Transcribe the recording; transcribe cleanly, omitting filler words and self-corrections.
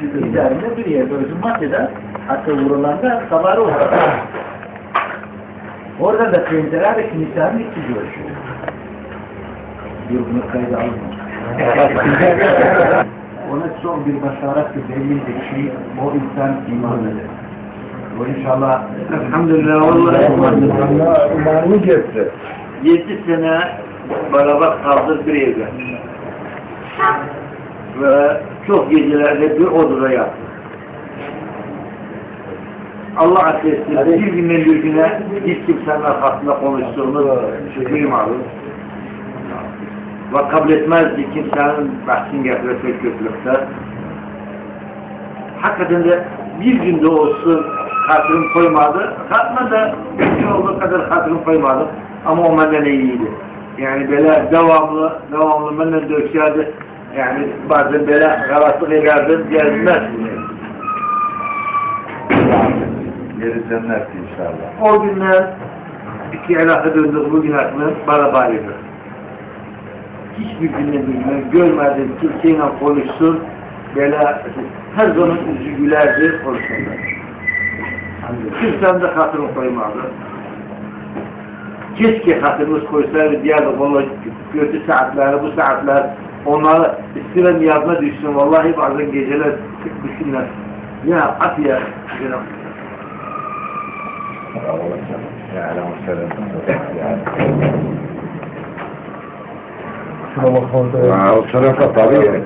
Üzerinde bir yerde özüm maddeden hatta vurulanda kabarı olur. Orada da pencereler ve kilisenin içi görüşüyor. Bir bunu kayda almıyor. Ona son bir başarak bir belli bir şey, o insan iman eder. O inşallah, elhamdülillah, vallahi umarını getir. 7 sene beraber kaldık bir evde. Ve çok gecelerde bir odada yattık. Allah affetsin, bir günden bir güne hiç kimsenin arkasında konuştuğumuz duymadık. Ve kabul etmezdi kimsenin bahsini getirsek kötülükte. Hakikaten de bir günde olsun hatırım koymadı. Hatma da bir gün olduğu kadar hatırım koymadı. Ama o benden iyiydi. Yani böyle devamlı benden dökşerdi. Yani bazen böyle karatlık ederdi, gelmez. Yeri cennet inşallah. O günler iki alaka döndük, bugün aklım beraberiydi. Hiçbir güne görmedim, kimseyle konuşsun, böyle her zaman yüzü gülerdi, konuşurlar. Kimsenin de hatırını koymadı. Keşke hatırımız koysaydı, diğer valla kötü saatler, bu saatler, onları istiren yardıma düşsün, vallahi bazen geceler düşünler. Ya at ya, Yani o Şuna bak orada. tarafa tabii.